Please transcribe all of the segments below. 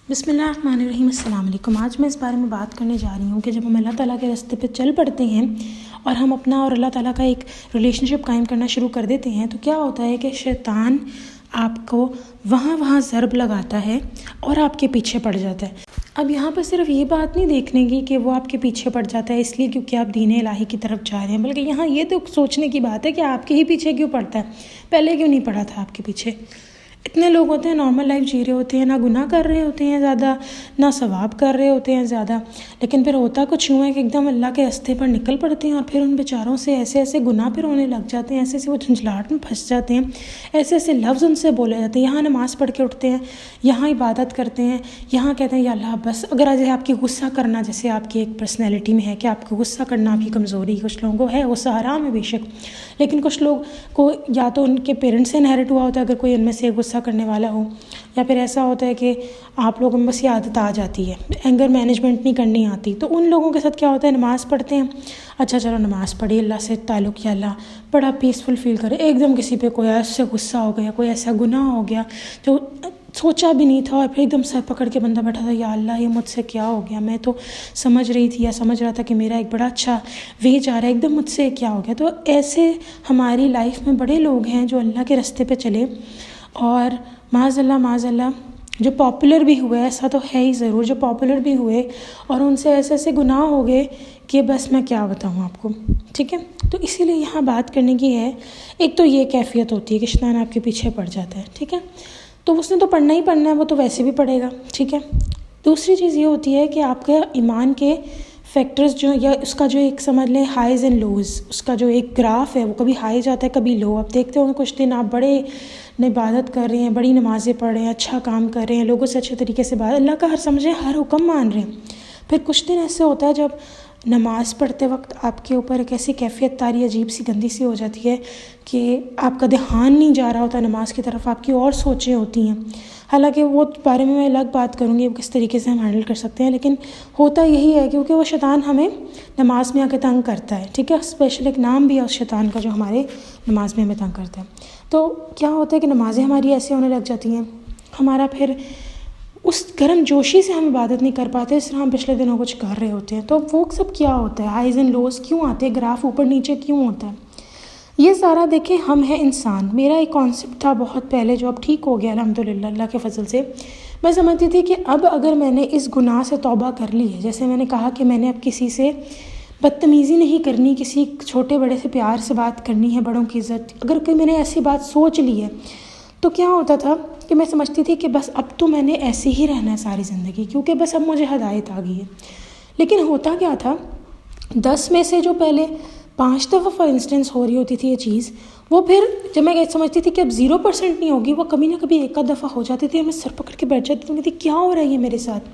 بسم اللہ الرحمن الرحیم۔ السلام علیکم۔ آج میں اس بارے میں بات کرنے جا رہی ہوں کہ جب ہم اللہ تعالیٰ کے راستے پہ چل پڑتے ہیں اور ہم اپنا اور اللہ تعالیٰ کا ایک ریلیشن شپ قائم کرنا شروع کر دیتے ہیں تو کیا ہوتا ہے کہ شیطان آپ کو وہاں ضرب لگاتا ہے اور آپ کے پیچھے پڑ جاتا ہے۔ اب یہاں پر صرف یہ بات نہیں دیکھنے کی کہ وہ آپ کے پیچھے پڑ جاتا ہے اس لیے کیونکہ آپ دین الہی کی طرف جا رہے ہیں، بلکہ یہاں یہ تو سوچنے کی بات ہے کہ آپ کے ہی پیچھے کیوں پڑتا ہے، پہلے کیوں نہیں پڑا تھا آپ کے پیچھے۔ اتنے لوگ ہوتے ہیں نارمل لائف جی رہے ہوتے ہیں، نہ گناہ کر رہے ہوتے ہیں زیادہ، نہ ثواب کر رہے ہوتے ہیں زیادہ، لیکن پھر ہوتا کچھ یوں ہے کہ ایک دم اللہ کے راستے پر نکل پڑتے ہیں اور پھر ان بیچاروں سے ایسے گناہ پھر ہونے لگ جاتے ہیں، ایسے وہ جھنجھلاہٹ میں پھنس جاتے ہیں، ایسے لفظ ان سے بولے جاتے ہیں۔ یہاں نماز پڑھ کے اٹھتے ہیں، یہاں عبادت کرتے ہیں، یہاں کہتے ہیں یا اللہ بس، اگر آج آپ کی غصہ کرنا جیسے آپ کی ایک پرسنالٹی میں ہے کہ آپ کو غصہ کرنا آپ کی کمزوری، کچھ لوگوں کو ہے غصہ حرام ہے بے شک، لیکن کچھ لوگ کو یا تو ان کے پیرنٹس سے انہیرٹ ہوا ہوتا ہے اگر کوئی ان میں سے غصہ کرنے والا ہو، یا پھر ایسا ہوتا ہے کہ آپ لوگوں میں بس یہ عادت آ جاتی ہے، اینگر مینجمنٹ نہیں کرنی آتی، تو ان لوگوں کے ساتھ کیا ہوتا ہے نماز پڑھتے ہیں، اچھا چلو نماز پڑھی، اللہ سے تعلق کیا، اللہ بڑا پیسفل فیل کرے، ایک دم کسی پہ کوئی ایسے غصہ ہو گیا، کوئی ایسا گناہ ہو گیا جو سوچا بھی نہیں تھا اور پھر ایک دم سر پکڑ کے بندہ بیٹھا تھا، یا اللہ یہ مجھ سے کیا ہو گیا، میں تو سمجھ رہی تھی یا سمجھ رہا تھا کہ میرا ایک بڑا اچھا وے جا رہا ہے، ایک دم مجھ سے کیا ہو گیا۔ تو ایسے ہماری لائف میں بڑے لوگ ہیں جو اللہ کے راستے پہ چلے اور معاذ اللہ جو پاپولر بھی ہوئے، ایسا تو ہے ہی ضرور، جو پاپولر بھی ہوئے اور ان سے ایسے گناہ ہو گئے کہ بس میں کیا بتاؤں آپ کو، ٹھیک ہے۔ تو اسی لیے یہاں بات کرنے کی ہے، ایک تو یہ کیفیت ہوتی ہے کہ شیطان آپ کے پیچھے پڑ جاتا ہے، ٹھیک ہے، تو اس نے تو پڑھنا ہی پڑھنا ہے، وہ تو ویسے بھی پڑھے گا، ٹھیک ہے۔ دوسری چیز یہ ہوتی ہے کہ آپ کے ایمان کے فیکٹرز جو یا اس کا جو ایک سمجھ لیں ہائیز اینڈ لوز، اس کا جو ایک گراف ہے وہ کبھی ہائی جاتا ہے کبھی لو۔ آپ دیکھتے ہوں گے کچھ دن آپ بڑے عبادت کر رہے ہیں، بڑی نمازیں پڑھ رہے ہیں، اچھا کام کر رہے ہیں، لوگوں سے اچھے طریقے سے بات، اللہ کا ہر حکم مان رہے ہیں، پھر کچھ دن ایسے ہوتا ہے جب نماز پڑھتے وقت آپ کے اوپر ایک ایسی کیفیت طاری عجیب سی گندی سی ہو جاتی ہے کہ آپ کا دھیان نہیں جا رہا ہوتا نماز کی طرف، آپ کی اور سوچیں ہوتی ہیں، حالانکہ وہ بارے میں الگ بات کروں گی کس طریقے سے ہم ہینڈل کر سکتے ہیں، لیکن ہوتا یہی ہے کیونکہ وہ شیطان ہمیں نماز میں آ کے تنگ کرتا ہے، ٹھیک ہے، اسپیشل ایک نام بھی ہے اس شیطان کا جو ہمارے نماز میں ہمیں تنگ کرتا ہے۔ تو کیا ہوتا ہے کہ نمازیں ہماری ایسے ہونے لگ جاتی ہیں، ہمارا پھر اس گرم جوشی سے ہم عبادت نہیں کر پاتے اس طرح ہم پچھلے دنوں کچھ کر رہے ہوتے ہیں۔ تو وہ سب کیا ہوتا ہے، ہائیز اینڈ لوز کیوں آتے ہیں، گراف اوپر نیچے کیوں ہوتا ہے، یہ سارا دیکھیں ہم ہیں انسان۔ میرا ایک کانسیپٹ تھا بہت پہلے جو اب ٹھیک ہو گیا الحمدللہ اللہ کے فضل سے، میں سمجھتی تھی کہ اب اگر میں نے اس گناہ سے توبہ کر لی ہے، جیسے میں نے کہا کہ میں نے اب کسی سے بدتمیزی نہیں کرنی، کسی چھوٹے بڑے سے پیار سے بات کرنی ہے، بڑوں کی عزت، اگر کوئی میں نے ایسی بات سوچ لی ہے تو کیا ہوتا تھا کہ میں سمجھتی تھی کہ بس اب تو میں نے ایسے ہی رہنا ہے ساری زندگی، کیونکہ بس اب مجھے ہدایت آ گئی ہے۔ لیکن ہوتا کیا تھا، 10 میں سے جو پہلے 5 دفعہ فار انسٹنس ہو رہی ہوتی تھی یہ چیز، وہ پھر جب میں سمجھتی تھی کہ اب 0% نہیں ہوگی، وہ کبھی نہ کبھی ایک آدھ دفعہ ہو جاتی تھی اور میں سر پکڑ کے بیٹھ جاتی تھی، کہتی کیا ہو رہا ہے یہ میرے ساتھ۔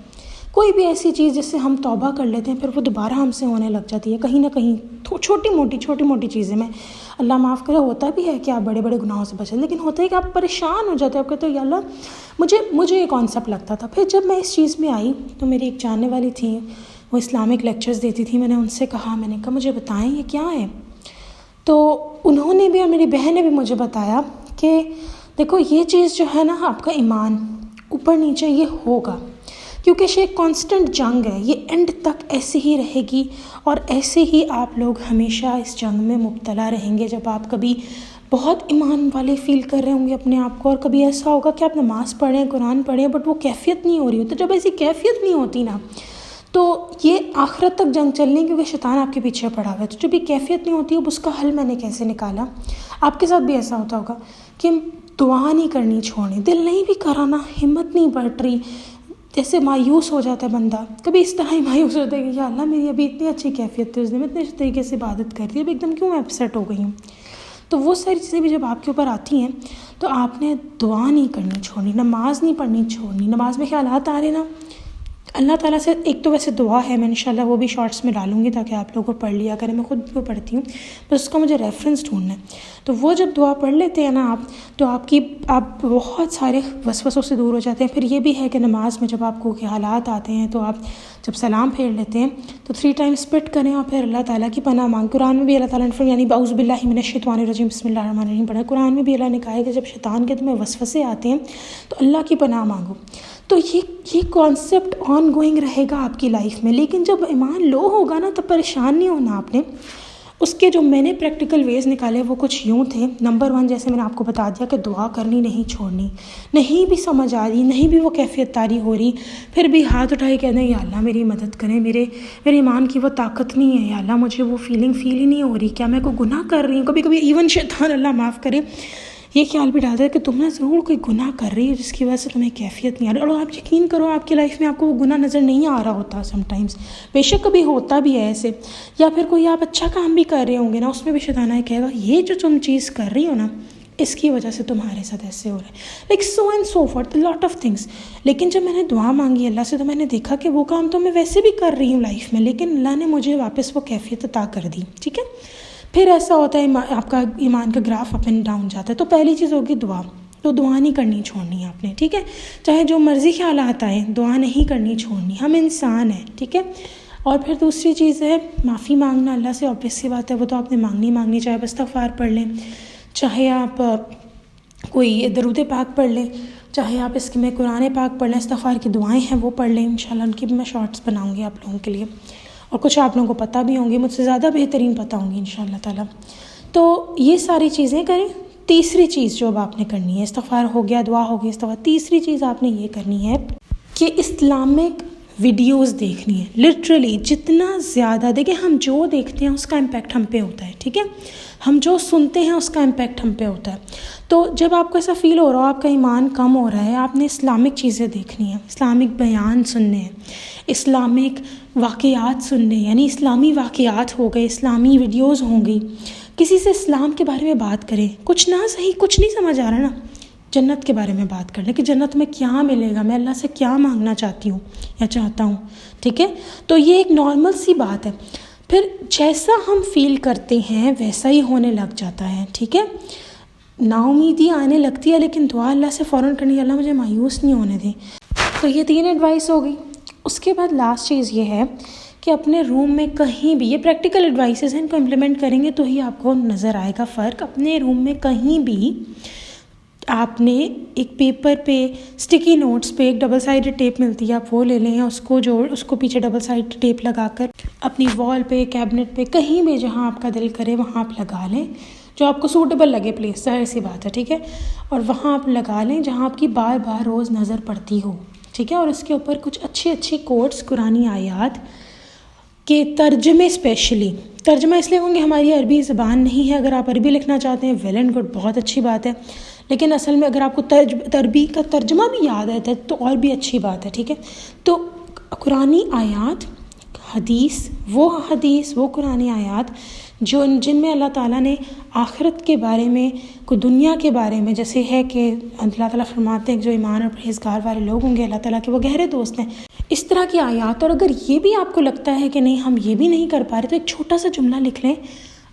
کوئی بھی ایسی چیز جس سے ہم توبہ کر لیتے ہیں پھر وہ دوبارہ ہم سے ہونے لگ جاتی ہے کہیں نہ کہیں، چھوٹی موٹی چیزیں میں، اللہ معاف کرے، ہوتا بھی ہے کہ آپ بڑے بڑے گناہوں سے بچیں، لیکن ہوتا ہے کہ آپ پریشان ہو جاتے ہیں، آپ کہتے ہو یا اللہ مجھے یہ کانسیپٹ لگتا تھا۔ پھر جب میں اس چیز میں آئی تو میری ایک جاننے والی تھی، وہ اسلامک لیکچرز دیتی تھی، میں نے ان سے کہا، میں نے کہا مجھے بتائیں یہ کیا ہے، تو انہوں نے بھی اور میری بہن نے بھی مجھے بتایا کہ دیکھو یہ چیز جو ہے نا، آپ کا ایمان اوپر نیچے یہ ہوگا، کیونکہ یہ ایک کانسٹنٹ جنگ ہے، یہ اینڈ تک ایسے ہی رہے گی اور ایسے ہی آپ لوگ ہمیشہ اس جنگ میں مبتلا رہیں گے۔ جب آپ کبھی بہت ایمان والے فیل کر رہے ہوں گے اپنے آپ کو، اور کبھی ایسا ہوگا کہ آپ نماز پڑھیں، قرآن پڑھیں، بٹ وہ کیفیت نہیں ہو رہی ہوتی، جب ایسی کیفیت نہیں ہوتی نا تو یہ آخرت تک جنگ چلنی، کیونکہ شیطان آپ کے پیچھے پڑا ہوا ہے۔ تو جب یہ کیفیت نہیں ہوتی، اب اس کا حل میں نے کیسے نکالا، آپ کے ساتھ بھی ایسا ہوتا ہوگا کہ دعا نہیں کرنی چھوڑنی، دل نہیں بھی کرانا، ہمت نہیں بڑھ رہی، جیسے مایوس ہو جاتا ہے بندہ، کبھی اس طرح ہی مایوس ہوتا ہے کہ یا اللہ میری ابھی اتنی اچھی کیفیت تھی اس دن، میں اتنے اچھے طریقے سے عبادت کر رہی اب ایک دم کیوں میں اپسیٹ ہو گئی ہوں۔ تو وہ ساری چیزیں بھی جب آپ کے اوپر آتی ہیں تو آپ نے دعا نہیں کرنی چھوڑنی، نماز نہیں پڑھنی چھوڑنی، نماز میں خیالات آ رہے نا، اللہ تعالیٰ سے ایک تو ویسے دعا ہے، میں انشاءاللہ وہ بھی شارٹس میں ڈالوں گی تاکہ آپ لوگوں کو پڑھ لیا کریں، میں خود بھی پڑھتی ہوں، بس اس کا مجھے ریفرنس ڈھونڈنا ہے۔ تو وہ جب دعا پڑھ لیتے ہیں نا آپ، تو آپ بہت سارے وسوسوں سے دور ہو جاتے ہیں۔ پھر یہ بھی ہے کہ نماز میں جب آپ کو خیالات آتے ہیں تو آپ جب سلام پھیر لیتے ہیں تو 3 ٹائم اسپٹ کریں اور پھر اللہ تعالیٰ کی پناہ مانگ۔ قرآن میں بھی اللہ تعالیٰ نے یعنی اعوذ باللہ من الشیطان الرجیم بسم اللہ الرحمن الرحیم پڑھا، قرآن میں بھی اللہ نے کہا ہے کہ جب شیطان کے تمہیں وسوسے آتے ہیں تو اللہ کی پناہ مانگو۔ تو یہ کانسیپٹ آن گوئنگ رہے گا آپ کی لائف میں. لیکن جب ایمان لو ہوگا نا تب پریشان نہیں ہونا آپ نے. اس کے جو میں نے پریکٹیکل ویز نکالے وہ کچھ یوں تھے. نمبر 1 جیسے میں نے آپ کو بتا دیا کہ دعا کرنی نہیں چھوڑنی. نہیں بھی سمجھ آ رہی, نہیں بھی وہ کیفیت طاری ہو رہی, پھر بھی ہاتھ اٹھائے کہنا یا اللہ میری مدد کریں, میرے ایمان کی وہ طاقت نہیں ہے, یا اللہ مجھے وہ فیلنگ فیل ہی نہیں ہو رہی, کیا میں کوئی گناہ کر رہی ہوں. کبھی کبھی ایون شیطان اللہ معاف کرے یہ خیال بھی ڈالتا ہے کہ تم نے ضرور کوئی گناہ کر رہی ہے جس کی وجہ سے تمہیں کیفیت نہیں آ رہی. اور آپ یقین کرو آپ کی لائف میں آپ کو وہ گناہ نظر نہیں آ رہا ہوتا سم ٹائمز, بے شک کبھی ہوتا بھی ہے ایسے. یا پھر کوئی آپ اچھا کام بھی کر رہے ہوں گے نا, اس میں بھی شیطان آئے کہے گا یہ جو تم چیز کر رہی ہو نا اس کی وجہ سے تمہارے ساتھ ایسے ہو رہا ہے, like so and so forth, lot of things. لیکن جب میں نے دعا مانگی اللہ سے تو میں نے دیکھا کہ وہ کام تو میں ویسے بھی کر رہی ہوں لائف میں, لیکن اللہ نے مجھے واپس وہ کیفیت عطا کر دی. ٹھیک ہے, پھر ایسا ہوتا ہے آپ کا ایمان کا گراف اپ اینڈ ڈاؤن جاتا ہے. تو پہلی چیز ہوگی دعا, تو دعا نہیں کرنی چھوڑنی ہے آپ نے. ٹھیک ہے, چاہے جو مرضی خیالات آئیں دعا نہیں کرنی چھوڑنی, ہم انسان ہیں. ٹھیک ہے, اور پھر دوسری چیز ہے معافی مانگنا اللہ سے. obvious سی بات ہے وہ تو آپ نے مانگنی, چاہے آپ استغفار پڑھ لیں, چاہے آپ کوئی درود پاک پڑھ لیں, چاہے آپ اس میں قرآن پاک پڑھ لیں, استغفار کی دعائیں ہیں وہ پڑھ لیں. انشاءاللہ ان کی بھی میں شارٹس بناؤں گی آپ لوگوں کے لیے, اور کچھ آپ لوگوں کو پتہ بھی ہوں گی, مجھ سے زیادہ بہترین پتہ ہوں گی انشاءاللہ تعالیٰ. تو یہ ساری چیزیں کریں. تیسری چیز جو اب آپ نے کرنی ہے, استغفار ہو گیا, دعا ہو گئی, استغفار. تیسری چیز آپ نے یہ کرنی ہے کہ اسلامک ویڈیوز دیکھنی ہے. لٹرلی جتنا زیادہ دیکھیں, ہم جو دیکھتے ہیں اس کا امپیکٹ ہم پہ ہوتا ہے. ٹھیک ہے, ہم جو سنتے ہیں اس کا امپیکٹ ہم پہ ہوتا ہے. تو جب آپ کو ایسا فیل ہو رہا ہو آپ کا ایمان کم ہو رہا ہے, آپ نے اسلامک چیزیں دیکھنی ہیں, اسلامک بیان سننے ہیں, اسلامک واقعات سننے, یعنی اسلامی واقعات ہو گئے, اسلامی ویڈیوز ہوں گی. کسی سے اسلام کے بارے میں بات کریں, کچھ نہ صحیح کچھ نہیں سمجھ آ رہا نا, جنت کے بارے میں بات کر لیں کہ جنت میں کیا ملے گا, میں اللہ سے کیا مانگنا چاہتی ہوں یا چاہتا ہوں. ٹھیک ہے, تو یہ ایک نارمل سی بات ہے. پھر جیسا ہم فیل کرتے ہیں ویسا ہی ہونے لگ جاتا ہے. ٹھیک ہے, نا امیدی آنے لگتی ہے, لیکن دعا اللہ سے فوراً کرنی, اللہ مجھے مایوس نہیں ہونے دیں. تو یہ 3 ایڈوائس ہو گئی. اس کے بعد لاسٹ چیز یہ ہے کہ اپنے روم میں کہیں بھی, یہ پریکٹیکل ایڈوائسز ہیں, ان کو امپلیمنٹ کریں گے تو ہی آپ کو نظر آئے گا فرق. اپنے روم میں کہیں بھی آپ نے ایک پیپر پہ, اسٹکی نوٹس پہ ایک ڈبل سائڈڈ ٹیپ ملتی ہے, آپ وہ لے لیں, اس کو پیچھے ڈبل سائڈ ٹیپ لگا کر اپنی وال پہ, کیبنٹ پہ, کہیں بھی جہاں آپ کا دل کرے وہاں آپ لگا لیں, جو آپ کو سوٹیبل لگے پلیس, ظاہر سی بات ہے. ٹھیک ہے, اور وہاں آپ لگا لیں جہاں آپ کی بار بار روز نظر پڑتی ہو. ٹھیک ہے, اور اس کے اوپر کچھ اچھی کوٹس, قرآنی آیات کے ترجمے, اسپیشلی ترجمہ اس لیے ہوں گے ہماری عربی زبان نہیں ہے. اگر آپ عربی لکھنا چاہتے ہیں ویل اینڈ گڈ, بہت اچھی بات ہے, لیکن اصل میں اگر آپ کو عربی کا ترجمہ بھی یاد آتا ہے تو اور بھی اچھی بات ہے. ٹھیک ہے, تو قرآنی آیات, حدیث, وہ قرآنی آیات جن میں اللہ تعالیٰ نے آخرت کے بارے میں, کوئی دنیا کے بارے میں, جیسے ہے کہ اللہ تعالیٰ فرماتے ہیں کہ جو ایمان اور پرہیزگار والے لوگ ہوں گے اللہ تعالیٰ کے وہ گہرے دوست ہیں, اس طرح کی آیات. اور اگر یہ بھی آپ کو لگتا ہے کہ نہیں ہم یہ بھی نہیں کر پا رہے, تو ایک چھوٹا سا جملہ لکھ لیں,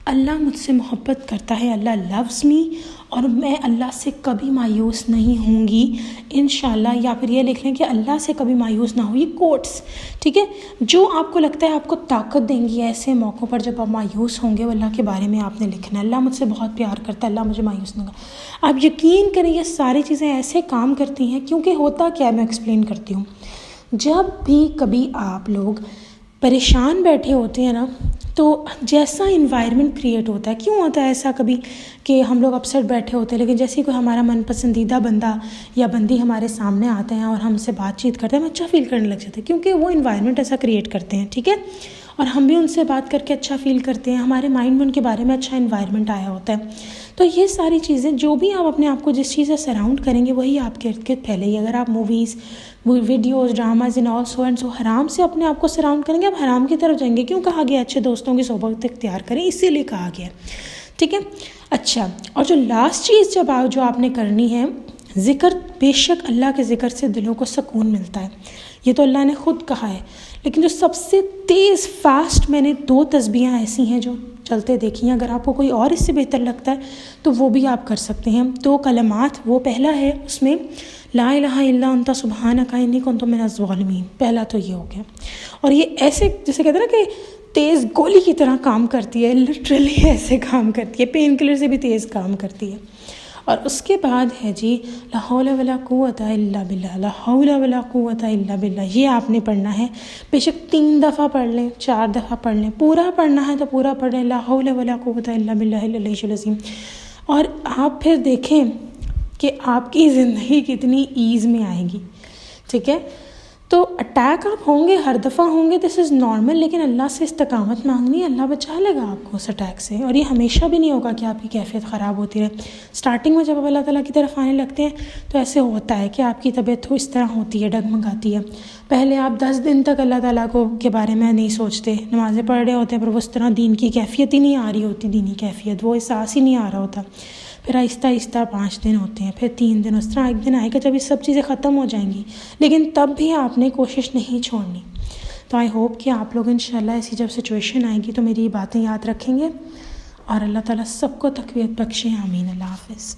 اللہ مجھ سے محبت کرتا ہے, اللہ لوز می, اور میں اللہ سے کبھی مایوس نہیں ہوں گی انشاءاللہ. یا پھر یہ لکھ لیں کہ اللہ سے کبھی مایوس نہ ہو. یہ کوٹس, ٹھیک ہے, جو آپ کو لگتا ہے آپ کو طاقت دیں گی ایسے موقعوں پر جب آپ مایوس ہوں گے, وہ اللہ کے بارے میں آپ نے لکھنا ہے. اللہ مجھ سے بہت پیار کرتا ہے, اللہ مجھے مایوس نہ کرے. آپ یقین کریں یہ ساری چیزیں ایسے کام کرتی ہیں, کیونکہ ہوتا کیا ہے میں ایکسپلین کرتی ہوں. جب بھی کبھی آپ لوگ پریشان بیٹھے ہوتے ہیں نا, تو جیسا انوائرمنٹ کریٹ ہوتا ہے, کیوں ہوتا ہے ایسا کبھی کہ ہم لوگ اپسیٹ بیٹھے ہوتے ہیں, لیکن جیسے ہی کوئی ہمارا من پسندیدہ بندہ یا بندی ہمارے سامنے آتے ہیں اور ہم سے بات چیت کرتے ہیں, ہم اچھا فیل کرنے لگ جاتے ہیں, کیونکہ وہ انوائرمنٹ ایسا کریٹ کرتے ہیں. ٹھیک ہے, اور ہم بھی ان سے بات کر کے اچھا فیل کرتے ہیں, ہمارے مائنڈ میں ان کے بارے میں اچھا انوائرمنٹ آیا ہوتا ہے. تو یہ ساری چیزیں, جو بھی آپ اپنے آپ کو جس چیز سے سراؤنڈ کریں گے وہی آپ کے ارد گرد پھیلے گی. اگر آپ movies, videos, dramas and all so and سو حرام سے اپنے آپ کو سراؤنڈ کریں گے, آپ حرام کی طرف جائیں گے. کیوں کہا گیا اچھے دوستوں کی صحبت اختیار کریں, اسی لیے کہا گیا. ٹھیک ہے, اچھا, اور جو لاسٹ چیز جو آپ نے کرنی ہے, ذکر. بے شک اللہ کے ذکر سے دلوں کو سکون ملتا ہے, یہ تو اللہ نے خود کہا ہے. لیکن جو سب سے تیز فاسٹ میں نے 2 تسبیحاں ایسی ہیں جو چلتے دیکھی ہیں, اگر آپ کو کوئی اور اس سے بہتر لگتا ہے تو وہ بھی آپ کر سکتے ہیں. 2 کلمات, وہ پہلا ہے اس میں لا الہ الا انت سبحانک انی کنت من الظالمین, پہلا تو یہ ہو گیا. اور یہ ایسے جیسے کہتے ہیں نا کہ تیز گولی کی طرح کام کرتی ہے, لٹرلی ایسے کام کرتی ہے, پین کلر سے بھی تیز کام کرتی ہے. اور اس کے بعد ہے جی لا حول ولا قوت الا باللہ، لا حول ولا قوت الا باللہ، یہ آپ نے پڑھنا ہے. بے شک 3 دفعہ پڑھ لیں، 4 دفعہ پڑھ لیں، پورا پڑھنا ہے تو پورا پڑھ لیں، لا حول ولا قوت الا باللہ العلی العظیم. اور آپ پھر دیکھیں کہ آپ کی زندگی کتنی ایز میں آئے گی. ٹھیک ہے، تو اٹیک آپ ہوں گے، ہر دفعہ ہوں گے، دس از نارمل، لیکن اللہ سے استقامت مانگنی، اللہ بچا لے گا آپ کو اس اٹیک سے. اور یہ ہمیشہ بھی نہیں ہوگا کہ آپ کی کیفیت خراب ہوتی رہے. اسٹارٹنگ میں جب آپ اللہ تعالیٰ کی طرف آنے لگتے ہیں تو ایسے ہوتا ہے کہ آپ کی طبیعت تو اس طرح ہوتی ہے، ڈگمگاتی ہے. پہلے آپ 10 دن تک اللہ تعالیٰ کے بارے میں نہیں سوچتے، نمازیں پڑھ رہے ہوتے ہیں، پر وہ اس طرح دین کی کیفیت ہی نہیں آ رہی ہوتی، دینی کیفیت وہ احساس ہی نہیں آ رہا ہوتا. پھر آہستہ آہستہ 5 دن ہوتے ہیں، پھر 3 دن، اس طرح ایک دن آئے گا جب یہ سب چیزیں ختم ہو جائیں گی، لیکن تب بھی آپ نے کوشش نہیں چھوڑنی. تو آئی ہوپ کہ آپ لوگ انشاءاللہ ایسی جب سچویشن آئے گی تو میری یہ باتیں یاد رکھیں گے، اور اللہ تعالیٰ سب کو تقویت بخشے. آمین. اللہ حافظ.